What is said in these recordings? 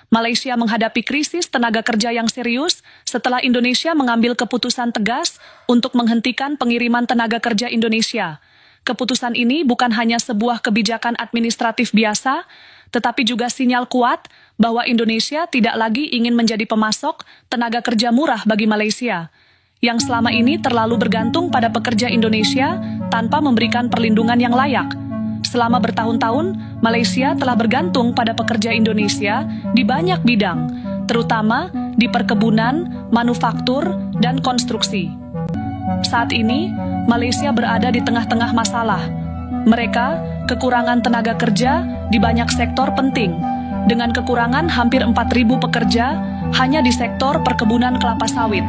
Malaysia menghadapi krisis tenaga kerja yang serius setelah Indonesia mengambil keputusan tegas untuk menghentikan pengiriman tenaga kerja Indonesia. Keputusan ini bukan hanya sebuah kebijakan administratif biasa, tetapi juga sinyal kuat bahwa Indonesia tidak lagi ingin menjadi pemasok tenaga kerja murah bagi Malaysia, yang selama ini terlalu bergantung pada pekerja Indonesia tanpa memberikan perlindungan yang layak. Selama bertahun-tahun, Malaysia telah bergantung pada pekerja Indonesia di banyak bidang, terutama di perkebunan, manufaktur, dan konstruksi. Saat ini, Malaysia berada di tengah-tengah masalah. Mereka kekurangan tenaga kerja di banyak sektor penting, dengan kekurangan hampir 4.000 pekerja hanya di sektor perkebunan kelapa sawit.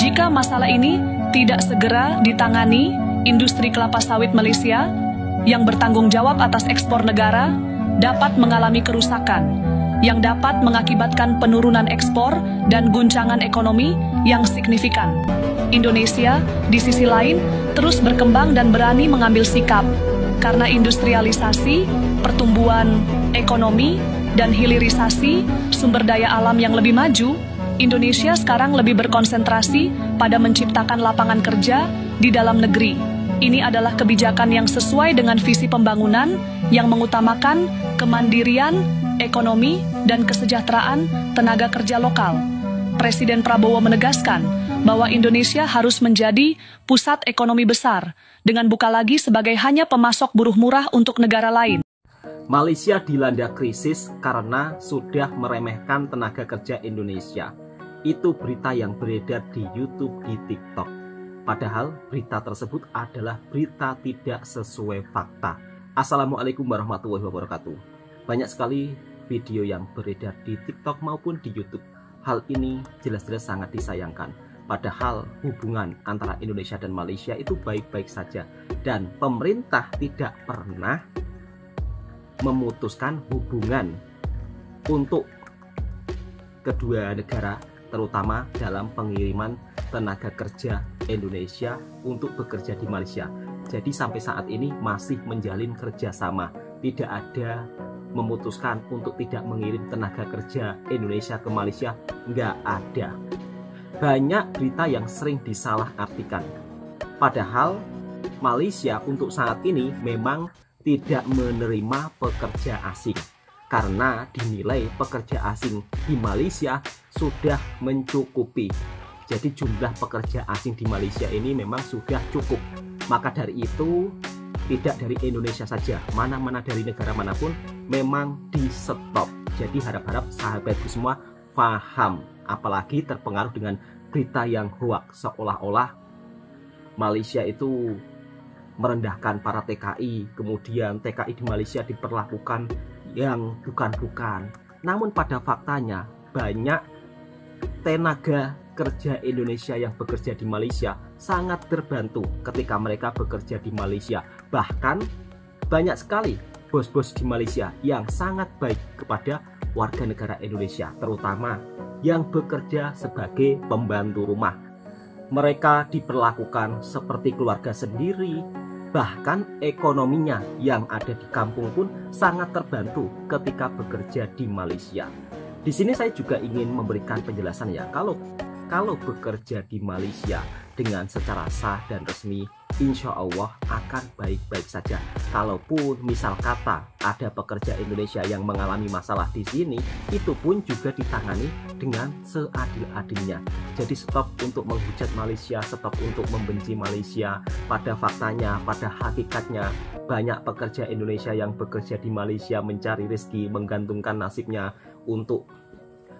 Jika masalah ini tidak segera ditangani, industri kelapa sawit Malaysia yang bertanggung jawab atas ekspor negara dapat mengalami kerusakan yang dapat mengakibatkan penurunan ekspor dan guncangan ekonomi yang signifikan. Indonesia, di sisi lain, terus berkembang dan berani mengambil sikap karena industrialisasi, pertumbuhan ekonomi, dan hilirisasi sumber daya alam yang lebih maju. Indonesia sekarang lebih berkonsentrasi pada menciptakan lapangan kerja di dalam negeri. Ini adalah kebijakan yang sesuai dengan visi pembangunan yang mengutamakan kemandirian, ekonomi, dan kesejahteraan tenaga kerja lokal. Presiden Prabowo menegaskan bahwa Indonesia harus menjadi pusat ekonomi besar, dengan buka lagi sebagai hanya pemasok buruh murah untuk negara lain. Malaysia dilanda krisis karena sudah meremehkan tenaga kerja Indonesia. Itu berita yang beredar di YouTube, di TikTok. Padahal berita tersebut adalah berita tidak sesuai fakta. Assalamualaikum warahmatullahi wabarakatuh. Banyak sekali video yang beredar di TikTok maupun di YouTube. Hal ini jelas-jelas sangat disayangkan. Padahal hubungan antara Indonesia dan Malaysia itu baik-baik saja. Dan pemerintah tidak pernah memutuskan hubungan untuk kedua negara, terutama dalam pengiriman tenaga kerja Indonesia untuk bekerja di Malaysia. Jadi sampai saat ini masih menjalin kerjasama, tidak ada memutuskan untuk tidak mengirim tenaga kerja Indonesia ke Malaysia, nggak ada. Banyak berita yang sering disalah-artikan. Padahal Malaysia untuk saat ini memang tidak menerima pekerja asing karena dinilai pekerja asing di Malaysia sudah mencukupi. Jadi jumlah pekerja asing di Malaysia ini memang sudah cukup. Maka dari itu, tidak dari Indonesia saja, mana-mana dari negara manapun memang di stop. Jadi harap-harap sahabatku semua paham, apalagi terpengaruh dengan berita yang hoax, seolah-olah Malaysia itu merendahkan para TKI, kemudian TKI di Malaysia diperlakukan yang bukan-bukan. Namun pada faktanya banyak tenaga kerja Indonesia yang bekerja di Malaysia sangat terbantu ketika mereka bekerja di Malaysia. Bahkan banyak sekali bos-bos di Malaysia yang sangat baik kepada warga negara Indonesia, terutama yang bekerja sebagai pembantu rumah. Mereka diperlakukan seperti keluarga sendiri, bahkan ekonominya yang ada di kampung pun sangat terbantu ketika bekerja di Malaysia. Di sini saya juga ingin memberikan penjelasan ya, kalau bekerja di Malaysia dengan secara sah dan resmi, insya Allah akan baik-baik saja. Kalaupun misal kata ada pekerja Indonesia yang mengalami masalah di sini, itu pun juga ditangani dengan seadil-adilnya. Jadi stop untuk menghujat Malaysia, stop untuk membenci Malaysia. Pada faktanya, pada hakikatnya, banyak pekerja Indonesia yang bekerja di Malaysia mencari rezeki, menggantungkan nasibnya untuk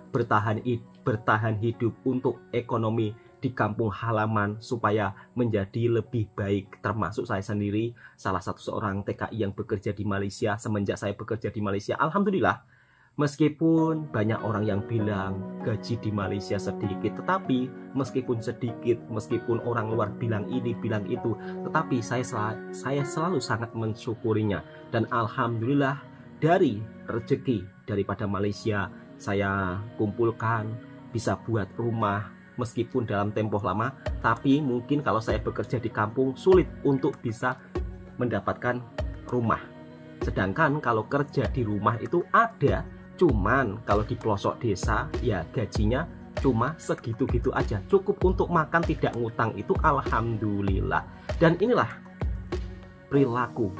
bertahan hidup, untuk ekonomi di kampung halaman supaya menjadi lebih baik. Termasuk saya sendiri salah satu seorang TKI yang bekerja di Malaysia. Semenjak saya bekerja di Malaysia, alhamdulillah, meskipun banyak orang yang bilang gaji di Malaysia sedikit, tetapi meskipun sedikit, meskipun orang luar bilang ini bilang itu, tetapi saya selalu sangat mensyukurinya. Dan alhamdulillah, dari rezeki daripada Malaysia saya kumpulkan, bisa buat rumah meskipun dalam tempo lama. Tapi mungkin kalau saya bekerja di kampung sulit untuk bisa mendapatkan rumah. Sedangkan kalau kerja di rumah itu ada Cuman kalau di pelosok desa ya gajinya cuma segitu-gitu aja, cukup untuk makan, tidak ngutang, itu alhamdulillah. Dan inilah perilaku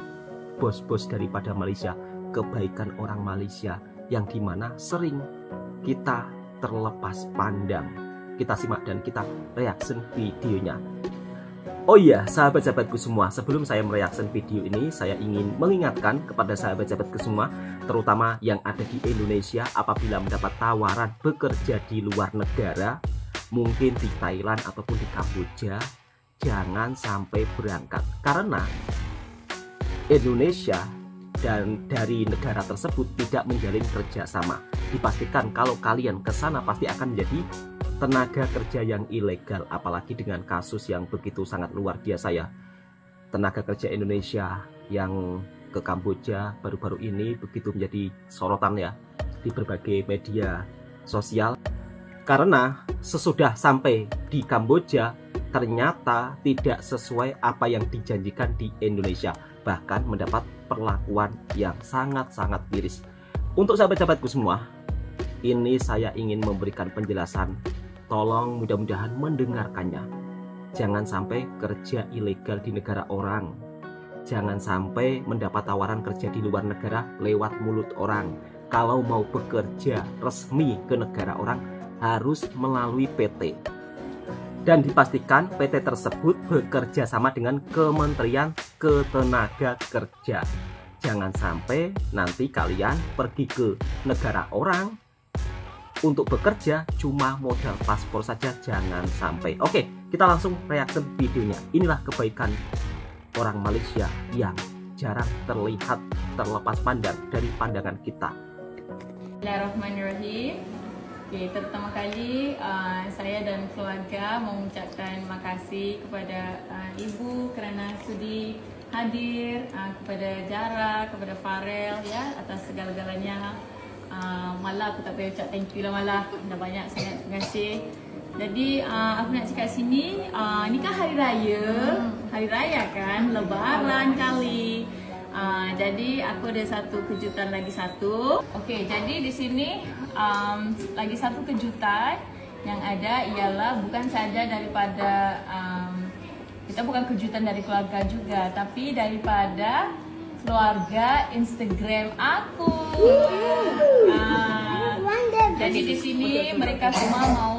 bos-bos daripada Malaysia, kebaikan orang Malaysia yang dimana sering kita terlepas pandang. Kita simak dan kita reaction videonya. Oh iya, sahabat-sahabatku semua, sebelum saya mereaction video ini, saya ingin mengingatkan kepada sahabat-sahabatku semua, terutama yang ada di Indonesia, apabila mendapat tawaran bekerja di luar negara, mungkin di Thailand ataupun di Kamboja, jangan sampai berangkat. Karena Indonesia dan dari negara tersebut tidak menjalin kerjasama. Dipastikan kalau kalian ke sana pasti akan menjadi tenaga kerja yang ilegal, apalagi dengan kasus yang begitu sangat luar biasa ya. Tenaga kerja Indonesia yang ke Kamboja baru-baru ini begitu menjadi sorotan ya di berbagai media sosial. Karena sesudah sampai di Kamboja ternyata tidak sesuai apa yang dijanjikan di Indonesia, bahkan mendapat perlakuan yang sangat-sangat miris. Untuk sahabat-sahabatku semua, ini saya ingin memberikan penjelasan. Tolong mudah-mudahan mendengarkannya. Jangan sampai kerja ilegal di negara orang. Jangan sampai mendapat tawaran kerja di luar negara lewat mulut orang. Kalau mau bekerja resmi ke negara orang harus melalui PT. Dan dipastikan PT tersebut bekerja sama dengan Kementerian Ketenagakerjaan. Jangan sampai nanti kalian pergi ke negara orang untuk bekerja cuma modal paspor saja, jangan sampai. Oke, kita langsung reaction videonya. Inilah kebaikan orang Malaysia yang jarang terlihat terlepas pandang dari pandangan kita. Bismillahirrahmanirrahim. Okay, pertama kali saya dan keluarga mengucapkan terima kasih kepada Ibu kerana sudi hadir, kepada Jara, kepada Farel ya atas segala-galanya. Malah aku tak boleh ucap thank you lah malah. Dah banyak sangat terima kasih. Jadi aku nak cakap sini, ni kan hari raya kan, lebaran kali. Jadi aku ada satu kejutan lagi satu. Okey, jadi di sini lagi satu kejutan yang ada ialah bukan saja daripada kita bukan kejutan dari keluarga juga, tapi daripada keluarga Instagram aku. Jadi di sini mereka semua mau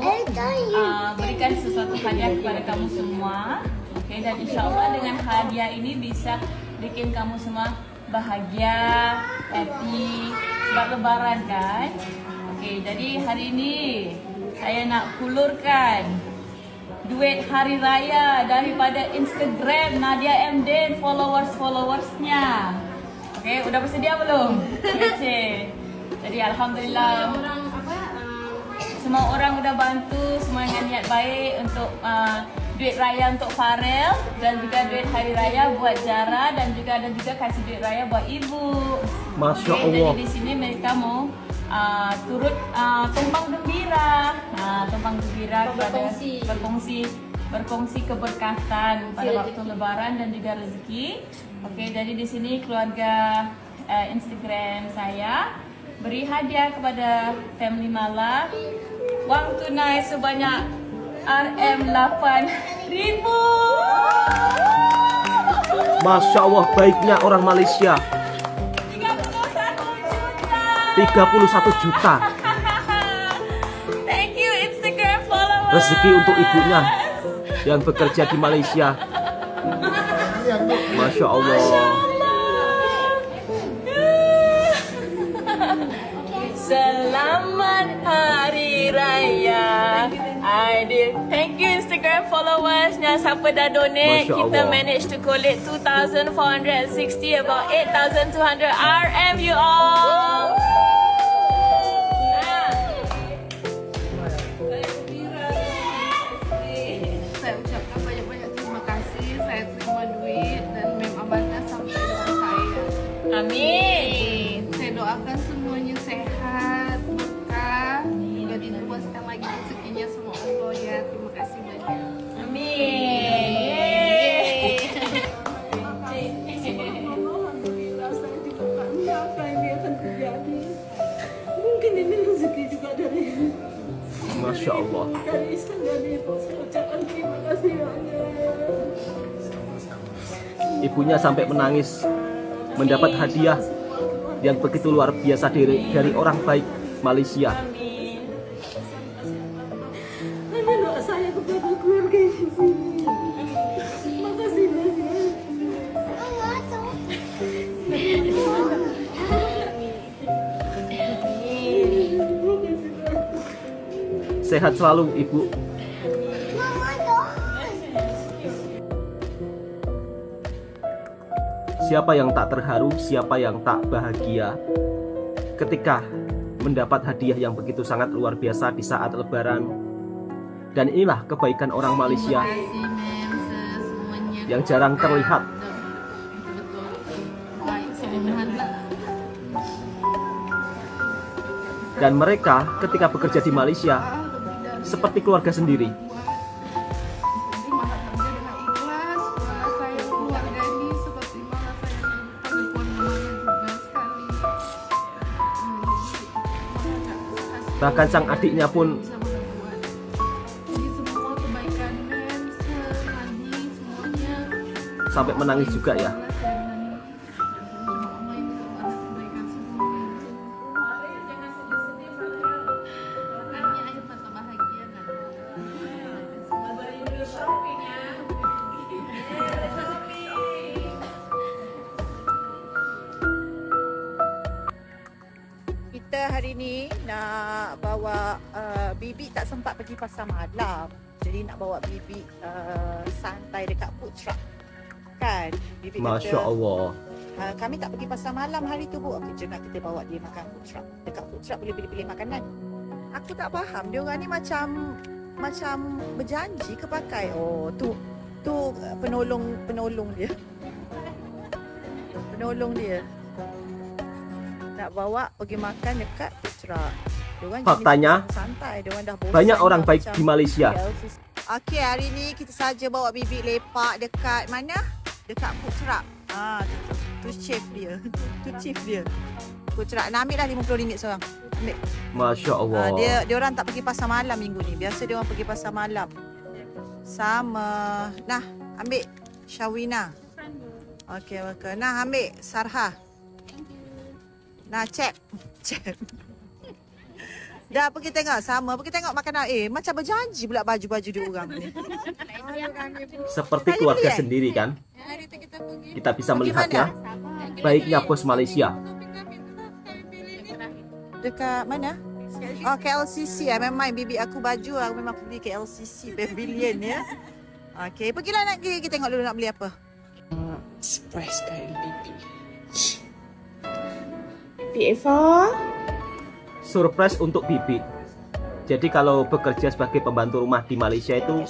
berikan sesuatu hadiah kepada kamu semua. Okey, dan insya-Allah dengan hadiah ini bisa bikin kamu semua bahagia, happy, sebab lebaran kan. Okey, jadi hari ini saya nak hulurkan duit hari raya daripada Instagram Nadia Mdin followers-followersnya. Okey, udah bersedia belum? Okey. Jadi alhamdulillah semua orang udah bantu, semua dengan niat baik untuk duit raya untuk Farel dan juga duit hari raya buat Jara dan juga ada juga kasih duit raya buat ibu. Masya Allah. Jadi di sini mereka mau turut tumpang gembira, berkongsi keberkatan pada waktu lebaran dan juga rezeki. Okey, jadi di sini keluarga Instagram saya beri hadiah kepada family Mala wang tunai sebanyak RM8,000. Masya Allah, baiknya orang Malaysia. 31 juta. Thank you Instagram followers. Rezeki untuk ibunya yang bekerja di Malaysia. Masya Allah. Selamat Hari Raya Aidil. Thank you Instagram followers. Siapa dah donate, kita manage to collect 2,460, about 8,200 RM you all. Saya ucapkan banyak-banyak terima kasih. Saya terima duit dan mem amanah sampai dengan saya. Amin. Saya doakan semuanya sehat, berkah, dan diluaskan lagi rezekinya semua Allah ya. Terima kasih banyak. Amin. Alhamdulillah saya juga tak tahu apa yang akan terjadi. Masya Allah. Ibunya sampai menangis mendapat hadiah yang begitu luar biasa dari orang baik Malaysia. Saya kepada keluarga di sini. Makasih banyak. Sehat selalu Ibu. Siapa yang tak terharu, siapa yang tak bahagia ketika mendapat hadiah yang begitu sangat luar biasa di saat Lebaran. Dan inilah kebaikan orang Malaysia yang jarang terlihat. Dan mereka ketika bekerja di Malaysia seperti keluarga sendiri. Bahkan sang adiknya pun sampai menangis juga ya. Kita hari ni nak bawa Bibi tak sempat pergi pasar malam. Jadi nak bawa Bibi santai dekat food truck. Kan? Bibi Masya kata, Allah. kami tak pergi pasar malam hari tu Bu. Okey, jom nak kita bawa dia makan food truck. Dekat food truck boleh pilih-pilih makanan. Aku tak faham. Dia orang ni macam berjanji ke pakai. Oh, tu penolong dia. Penolong dia. Nak bawa pergi makan dekat food truck. Diorang Faktanya, santai. Diorang dah bosan banyak orang dah baik macam di Malaysia. Okey, hari ni kita saja bawa Bibi lepak dekat mana? Dekat food truck. Tu chef dia. Tu chief dia. Food truck. Nak ambil dah RM50 seorang. Ambil. Masya Allah. Dia orang tak pergi pasar malam minggu ni. Biasa dia orang pergi pasar malam. Sama. Nah, ambil Syawina. Okey, maka. Nah, ambil Sarha. Nah, cek. Dah pergi tengok sama, pergi tengok makanan. Macam berjanji pula baju-baju dia orang ni. Seperti keluarga sendiri kan? Kita bisa melihatnya. Baiknya bos Malaysia. Dekat mana? Oh, KLCC. Memang bibi aku baju aku memang pergi KLCC Pavilion ya. Okey, pergilah nak pergi kita tengok dulu nak beli apa. Surprise kain Bibi. Bibi Eva. Surprise untuk Bibi. Jadi kalau bekerja sebagai pembantu rumah di Malaysia itu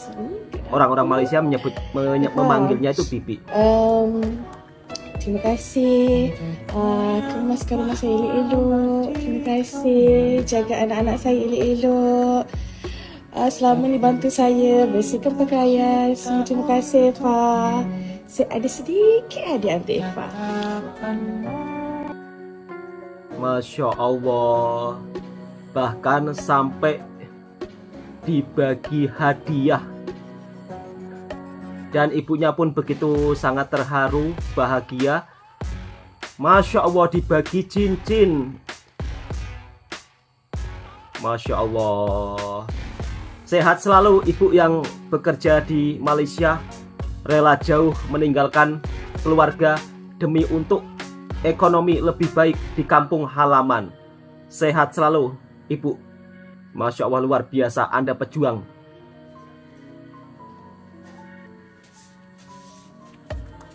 orang-orang Malaysia memanggilnya itu Bibi. Terima kasih. Kemaskan rumah saya elok-elok. Terima kasih. Jaga anak-anak saya elok-elok. Selama ni bantu saya bersihkan pakaian. Semua terima kasih Eva. Saya ada sedikit hadiah untuk Eva. Masya Allah. Bahkan sampai dibagi hadiah. Dan ibunya pun begitu sangat terharu, bahagia. Masya Allah, dibagi cincin. Masya Allah. Sehat selalu ibu yang bekerja di Malaysia, rela jauh meninggalkan keluarga demi untuk ekonomi lebih baik di kampung halaman. Sehat selalu ibu. Masya Allah, luar biasa, Anda pejuang.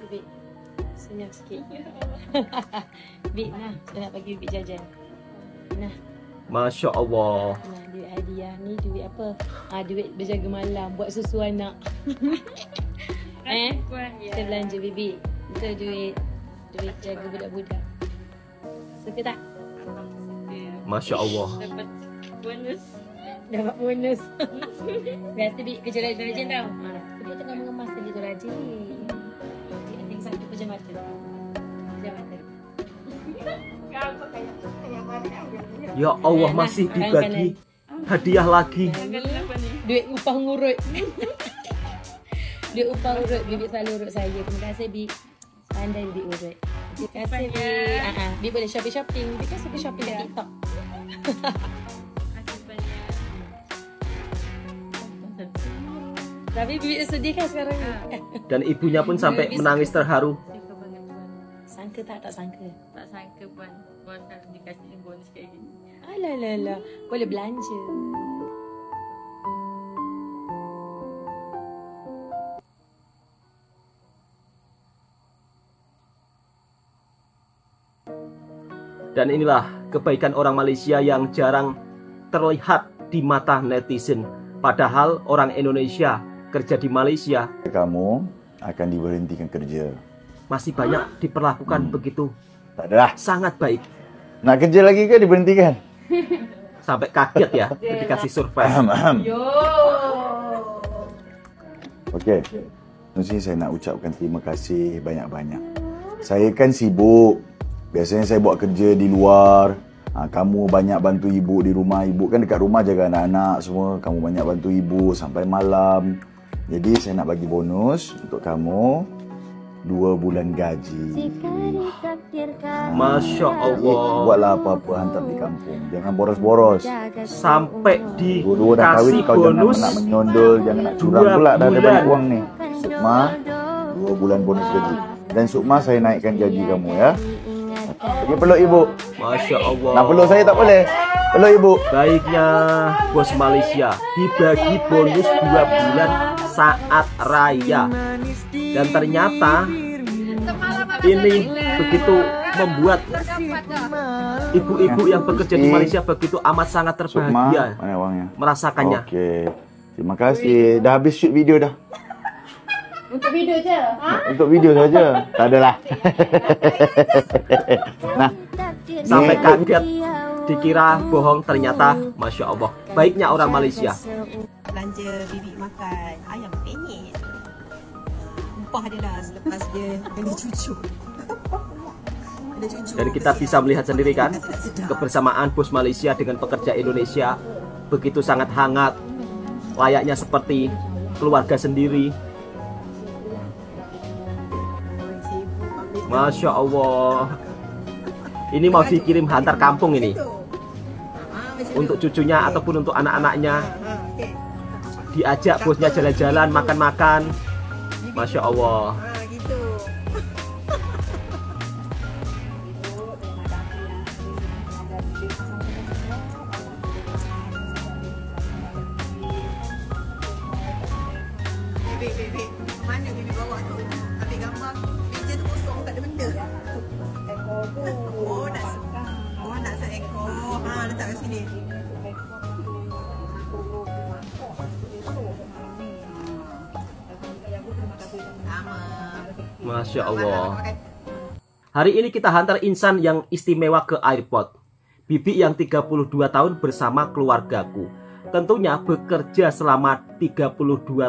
Bik, senyum sikit. Bik, nah, saya nak bagi Bik jajan. Nah. Masya Allah. Nah, duit hadiah ni duit apa? Duit berjaga malam buat susu anak. Kita belanja Bibi. Itu duit jaga budak-budak. Suka tak? Masya Allah. Dapat bonus. Biasa Bik kerja rajin tau. Dia tengah mengemas tadi tu rajin. Dia ada satu kerja mata. Ya Allah, masih dibagi hadiah lagi. Duit upah ngurut. Duit upah urut. Bibi selalu urut saya. Terima kasih, Bi. Pandai Bi urut. Terima kasih, Bi. Bi boleh shopping. Bi kan suka shopping kat TikTok. Tapi Bibi sedih kan sekarang ni. Dan ibunya pun sampai menangis terharu. Sangka tak sangka. Tak sangka Puan kalau dikasih bonus kayak gini. Alah. Boleh belanja. Dan inilah kebaikan orang Malaysia yang jarang terlihat di mata netizen. Padahal orang Indonesia kerja di Malaysia, kamu akan diberhentikan kerja. masih banyak diperlakukan begitu Tak ada lah. sangat baik. Nak kerja lagi ke diberhentikan? Sampai kaget ya dikasih surprise. Okey. Mesti saya nak ucapkan terima kasih banyak-banyak. Saya kan sibuk. Biasanya saya buat kerja di luar. Kamu banyak bantu ibu di rumah. Ibu kan dekat rumah jaga anak-anak semua. Kamu banyak bantu ibu sampai malam. Jadi saya nak bagi bonus untuk kamu 2 bulan gaji. Masya Allah. Buatlah apa-apa hantar di kampung. Jangan boros-boros. Sampai Dua dah kahwin dikasih kau jangan bonus nak menyondol, jangan nak curang 2 pula dah ada bulan. banyak uang ni. Sukma 2 bulan bonus gaji. Dan Sukma saya naikkan gaji kamu ya. Pergi peluk ibu. Masya Allah. Nak peluk saya tak boleh. Peluk ibu. Baiknya bos Malaysia dibagi bonus 2 bulan saat raya. Dan ternyata ini begitu membuat ibu-ibu yang bekerja di Malaysia begitu amat sangat Sukma, terbahagia mana uangnya? merasakannya. Okey. Terima kasih. Dah habis shoot video dah. Untuk video je. Untuk video saja. Tak adalah. Nah, Sampai kaget dikira bohong, ternyata Masya Allah baiknya orang Malaysia. Belanja bibi makan ayam penyet. Upah dia lah selepas dia ada cucu. Ada cucu. Dan kita bisa melihat sendiri kan kebersamaan bos Malaysia dengan pekerja Indonesia begitu sangat hangat, layaknya seperti keluarga sendiri. Masya Allah. Ini mau dikirim hantar kampung ini untuk cucunya ataupun untuk anak-anaknya. Diajak bosnya jalan-jalan, makan-makan. Masya Allah. Bibi, mana bibi bawa tu? Ambil gambar. Meja tu kosong, tak ada benda. Oh, nak seekor. Letak kat sini. Masya Allah. Hari ini kita hantar insan yang istimewa ke airport. Bibi yang 32 tahun bersama keluargaku. Tentunya bekerja selama 32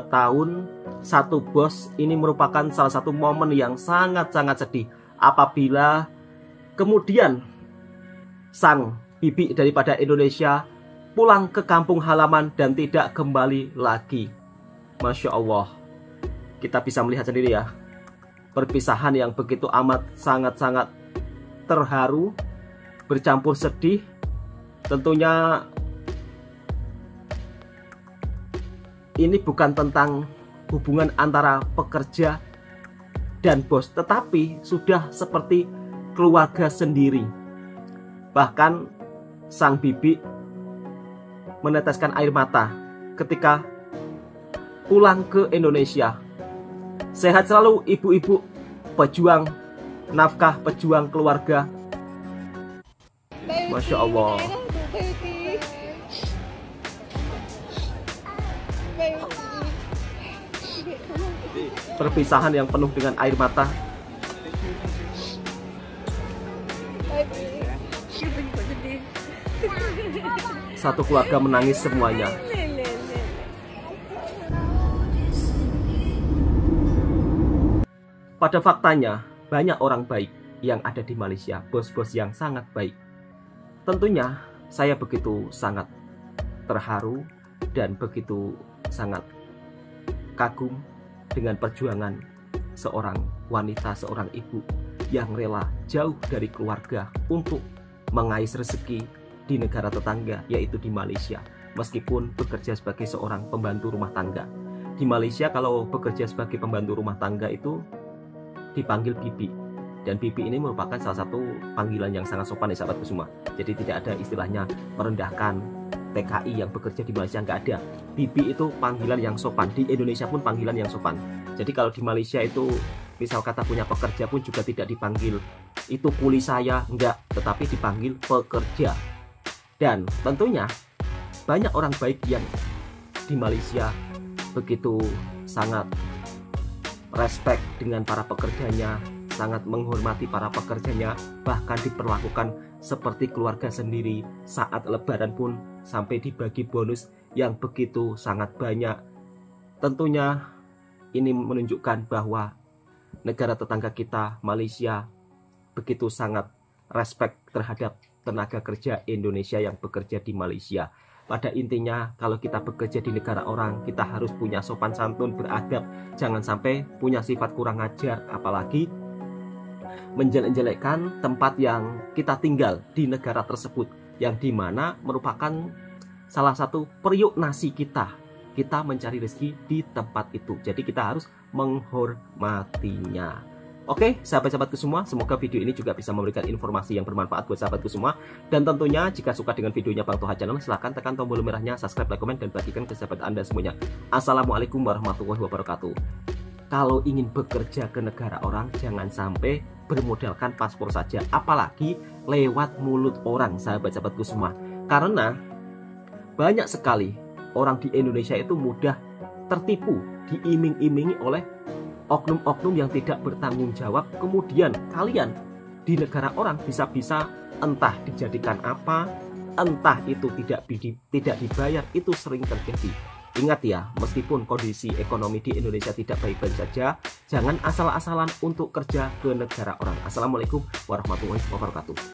tahun satu bos ini merupakan salah satu momen yang sangat-sangat sedih. Apabila kemudian sang bibi daripada Indonesia pulang ke kampung halaman dan tidak kembali lagi. Masya Allah. Kita bisa melihat sendiri ya. Perpisahan yang begitu amat sangat-sangat terharu, bercampur sedih. Tentunya ini bukan tentang hubungan antara pekerja dan bos, tetapi sudah seperti keluarga sendiri. Bahkan sang bibi meneteskan air mata ketika pulang ke Indonesia. Sehat selalu ibu-ibu pejuang nafkah, pejuang keluarga. Masya Allah. Perpisahan yang penuh dengan air mata. Satu keluarga menangis semuanya. Pada faktanya, banyak orang baik yang ada di Malaysia, bos-bos yang sangat baik. Tentunya, saya begitu sangat terharu dan begitu sangat kagum dengan perjuangan seorang wanita, seorang ibu yang rela jauh dari keluarga untuk mengais rezeki di negara tetangga, yaitu di Malaysia, meskipun bekerja sebagai seorang pembantu rumah tangga. Di Malaysia kalau bekerja sebagai pembantu rumah tangga itu dipanggil bibi, dan bibi ini merupakan salah satu panggilan yang sangat sopan ya sahabatku semua. Jadi tidak ada istilahnya merendahkan TKI yang bekerja di Malaysia, nggak ada. Bibi itu panggilan yang sopan, di Indonesia pun panggilan yang sopan. Jadi kalau di Malaysia itu misal kata punya pekerja pun juga tidak dipanggil itu kuli saya, enggak, tetapi dipanggil pekerja. Dan tentunya banyak orang baik yang di Malaysia begitu sangat respect dengan para pekerjanya, sangat menghormati para pekerjanya, bahkan diperlakukan seperti keluarga sendiri. Saat lebaran pun sampai dibagi bonus yang begitu sangat banyak. Tentunya ini menunjukkan bahwa negara tetangga kita, Malaysia, begitu sangat respect terhadap tenaga kerja Indonesia yang bekerja di Malaysia. Pada intinya, kalau kita bekerja di negara orang, kita harus punya sopan santun, beradab. Jangan sampai punya sifat kurang ajar, apalagi menjelek-jelekkan tempat yang kita tinggal di negara tersebut, yang dimana merupakan salah satu periuk nasi kita. Kita mencari rezeki di tempat itu, jadi kita harus menghormatinya. Oke, sahabat-sahabatku semua, semoga video ini juga bisa memberikan informasi yang bermanfaat buat sahabatku semua. Dan tentunya jika suka dengan videonya Bang Toha Channel, silahkan tekan tombol merahnya, subscribe, like, komen, dan bagikan ke sahabat Anda semuanya. Assalamualaikum warahmatullahi wabarakatuh. Kalau ingin bekerja ke negara orang, jangan sampai bermodalkan paspor saja, apalagi lewat mulut orang, sahabat-sahabatku semua. Karena banyak sekali orang di Indonesia itu mudah tertipu, diiming-imingi oleh oknum-oknum yang tidak bertanggung jawab. Kemudian kalian di negara orang bisa-bisa entah dijadikan apa, entah itu tidak dibayar. Itu sering terjadi. Ingat ya, meskipun kondisi ekonomi di Indonesia tidak baik-baik saja, jangan asal-asalan untuk kerja ke negara orang. Assalamualaikum warahmatullahi wabarakatuh.